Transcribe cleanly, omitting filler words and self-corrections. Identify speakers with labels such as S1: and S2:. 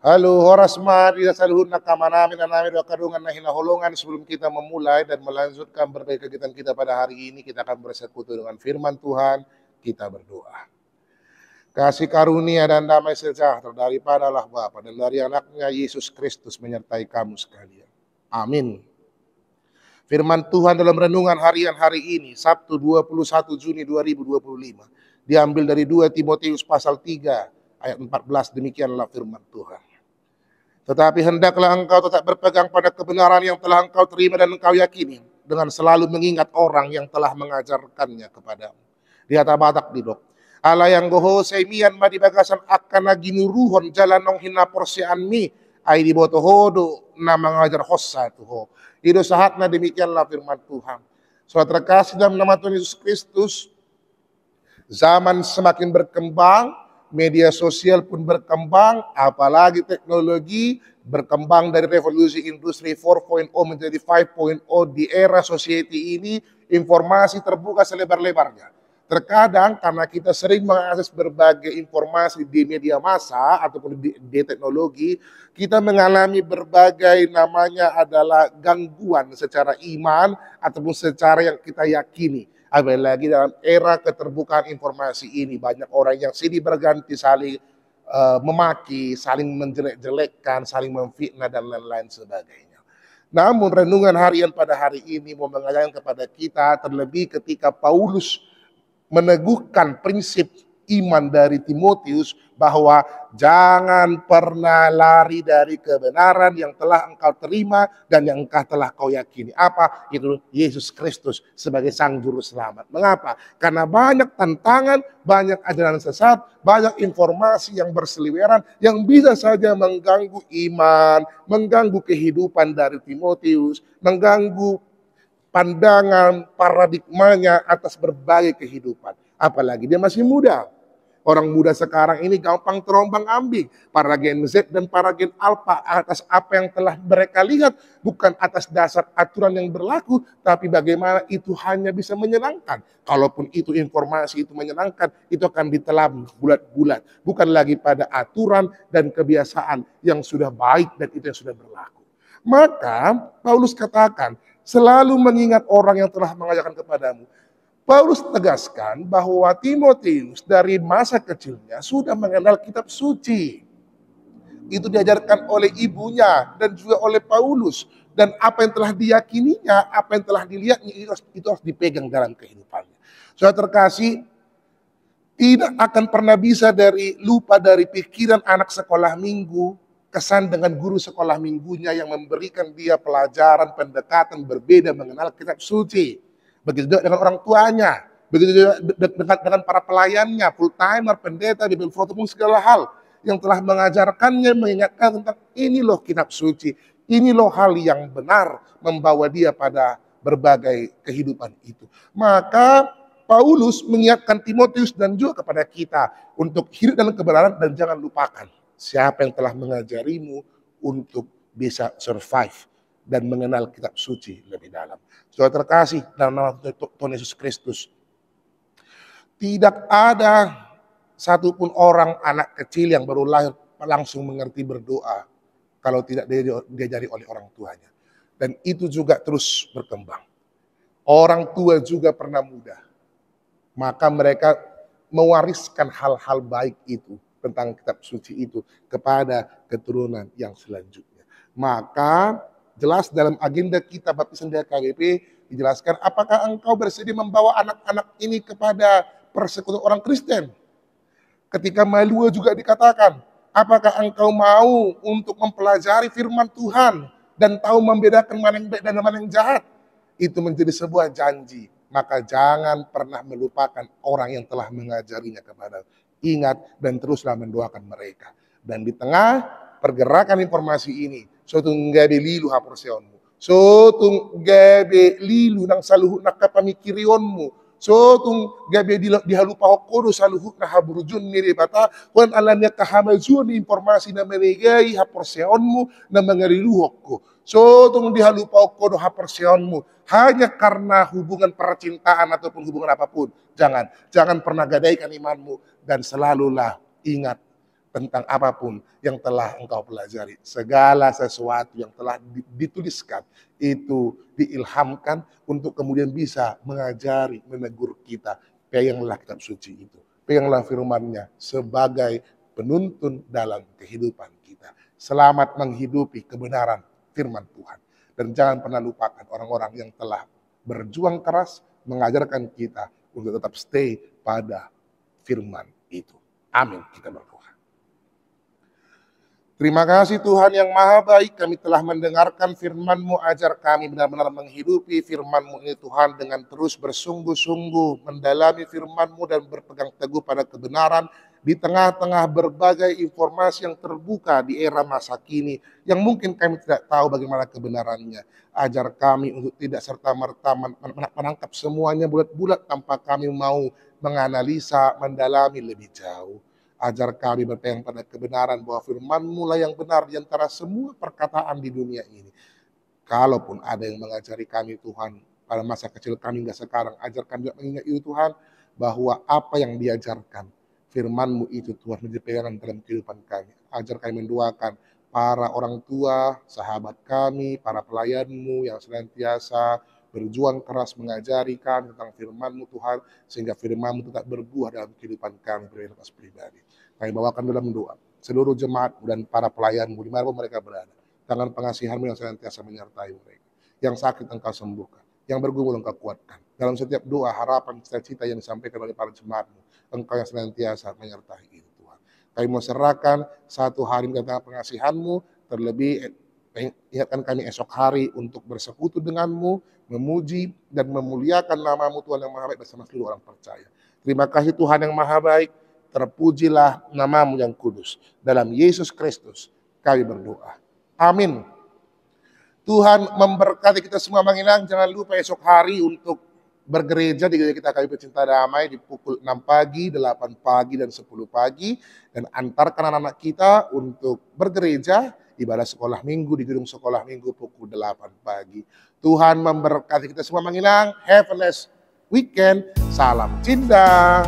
S1: Halo, horas mari saluhun nakamanamin namin wa kadungan na hinaholongan sebelum kita memulai dan melanjutkan berbagai kegiatan kita pada hari ini, kita akan bersekutu dengan firman Tuhan, kita berdoa. Kasih karunia dan damai sejahtera daripada Allah Bapa dan dari anaknya Yesus Kristus menyertai kamu sekalian. Amin. Firman Tuhan dalam renungan harian hari ini, Sabtu 21 Juni 2025, diambil dari 2 Timotius pasal 3 ayat 14, demikianlah firman Tuhan. Tetapi hendaklah engkau tetap berpegang pada kebenaran yang telah engkau terima dan engkau yakini, dengan selalu mengingat orang yang telah mengajarkannya kepadamu. Lihat abatak di dok. Ala yang goho semian madi bagasan akan ginuruhon jalan nong hina porsian mi ai di boto hodo na mengajar hossa tuho. Itu saatnya demikianlah firman Tuhan. Saudara terkasih dalam nama Tuhan Yesus Kristus, zaman semakin berkembang, media sosial pun berkembang, apalagi teknologi berkembang dari revolusi industri 4.0 menjadi 5.0 di era society ini, informasi terbuka selebar-lebarnya. Terkadang karena kita sering mengakses berbagai informasi di media massa ataupun di teknologi, kita mengalami berbagai namanya adalah gangguan secara iman ataupun secara yang kita yakini. Apalagi dalam era keterbukaan informasi ini, banyak orang yang silih berganti saling memaki, saling menjelek-jelekkan, saling memfitnah dan lain-lain sebagainya. Namun renungan harian pada hari ini mau mengajarkan kepada kita, terlebih ketika Paulus meneguhkan prinsip iman dari Timotius bahwa jangan pernah lari dari kebenaran yang telah engkau terima dan yang engkau telah kau yakini. Apa? Itu Yesus Kristus sebagai Sang Juru Selamat. Mengapa? Karena banyak tantangan, banyak ajaran sesat, banyak informasi yang berseliweran yang bisa saja mengganggu iman, mengganggu kehidupan dari Timotius, mengganggu pandangan paradigmanya atas berbagai kehidupan. Apalagi dia masih muda. Orang muda sekarang ini gampang terombang ambing. Para gen Z dan para gen Alpha atas apa yang telah mereka lihat. Bukan atas dasar aturan yang berlaku. Tapi bagaimana itu hanya bisa menyenangkan. Kalaupun itu informasi itu menyenangkan, itu akan ditelan bulat-bulat. Bukan lagi pada aturan dan kebiasaan yang sudah baik dan itu yang sudah berlaku. Maka Paulus katakan, selalu mengingat orang yang telah mengajarkan kepadamu. Paulus tegaskan bahwa Timotius dari masa kecilnya sudah mengenal kitab suci. Itu diajarkan oleh ibunya dan juga oleh Paulus. Dan apa yang telah diyakininya, apa yang telah dilihatnya, itu harus dipegang dalam kehidupannya. Saudara terkasih, tidak akan pernah bisa lupa dari pikiran anak sekolah minggu, kesan dengan guru sekolah minggunya yang memberikan dia pelajaran pendekatan berbeda mengenal kitab suci. Begitu juga dengan orang tuanya, begitu juga dengan para pelayannya, full timer, pendeta, bimbel protokol, segala hal yang telah mengajarkannya, mengingatkan tentang ini loh kitab suci, ini loh hal yang benar membawa dia pada berbagai kehidupan itu. Maka Paulus mengingatkan Timotius dan juga kepada kita untuk hidup dalam kebenaran dan jangan lupakan siapa yang telah mengajarimu untuk bisa survive dan mengenal kitab suci lebih dalam. Saudara terkasih dalam nama Tuhan Yesus Kristus, tidak ada satupun orang anak kecil yang baru lahir langsung mengerti berdoa kalau tidak diajari oleh orang tuanya. Dan itu juga terus berkembang. Orang tua juga pernah muda. Maka mereka mewariskan hal-hal baik itu tentang kitab suci itu kepada keturunan yang selanjutnya. Maka jelas dalam agenda kita baptisan di KGP dijelaskan apakah engkau bersedia membawa anak-anak ini kepada persekutuan orang Kristen. Ketika Malua juga dikatakan, apakah engkau mau untuk mempelajari firman Tuhan dan tahu membedakan mana yang baik dan mana yang jahat. Itu menjadi sebuah janji. Maka jangan pernah melupakan orang yang telah mengajarinya kepada. Ingat dan teruslah mendoakan mereka. Dan di tengah pergerakan informasi ini, sotung gabe lilu haporseonmu, sotung gabe lilu nang saluhut nak kapamikirionmu, sotung gabe dihalupa hokodo saluhut na haburujun nire bata, wan alanya kahamazun informasi na menegai haporseonmu na mengariluhokko, sotung dihalupa hokodo haporseonmu, hanya karena hubungan percintaan ataupun hubungan apapun. Jangan pernah gadaikan imanmu dan selalulah ingat tentang apapun yang telah engkau pelajari. Segala sesuatu yang telah dituliskan itu diilhamkan untuk kemudian bisa mengajari, menegur kita. Peganglah kitab suci itu. Peganglah firman-Nya sebagai penuntun dalam kehidupan kita. Selamat menghidupi kebenaran firman Tuhan. Dan jangan pernah lupakan orang-orang yang telah berjuang keras mengajarkan kita untuk tetap stay pada firman itu. Amin. Kita berdoa. Terima kasih Tuhan yang maha baik, kami telah mendengarkan firman-Mu, ajar kami benar-benar menghidupi firman-Mu ini Tuhan dengan terus bersungguh-sungguh mendalami firman-Mu dan berpegang teguh pada kebenaran di tengah-tengah berbagai informasi yang terbuka di era masa kini yang mungkin kami tidak tahu bagaimana kebenarannya. Ajar kami untuk tidak serta-merta menangkap semuanya bulat-bulat tanpa kami mau menganalisa, mendalami lebih jauh. Ajar kami berpegang pada kebenaran bahwa firman-Mu lah yang benar di antara semua perkataan di dunia ini. Kalaupun ada yang mengajari kami Tuhan pada masa kecil kami hingga sekarang, ajar kami juga mengingat itu Tuhan, bahwa apa yang diajarkan firman-Mu itu Tuhan menjadi pegangan dalam kehidupan kami. Ajar kami mendoakan para orang tua, sahabat kami, para pelayan-Mu yang senantiasa berjuang keras mengajari kami tentang firman-Mu Tuhan, sehingga firman-Mu tetap berbuah dalam kehidupan kami pribadi. Kami bawakan dalam doa seluruh jemaat dan para pelayan-Mu dimanapun mereka berada. Tangan pengasihan-Mu yang senantiasa menyertai mereka. Yang sakit Engkau sembuhkan, yang bergumul Engkau kuatkan. Dalam setiap doa, harapan, cita-cita yang disampaikan oleh para jemaat-Mu, Engkau yang senantiasa menyertai itu Tuhan. Kami mau serahkan satu hari tentang pengasihan-Mu, terlebih ingatkan kami esok hari untuk bersekutu dengan-Mu, memuji dan memuliakan nama-Mu Tuhan yang maha baik bersama seluruh orang percaya. Terima kasih Tuhan yang maha baik, terpujilah nama-Mu yang kudus. Dalam Yesus Kristus kami berdoa. Amin. Tuhan memberkati kita semua menginang. Jangan lupa esok hari untuk bergereja di gereja kita KBP Cinta Damai di pukul 6 pagi, 8 pagi, dan 10 pagi. Dan antarkan anak-anak kita untuk bergereja ibadah sekolah minggu di gedung sekolah minggu pukul 8 pagi. Tuhan memberkati kita semua menginang. Have a nice weekend. Salam cinta.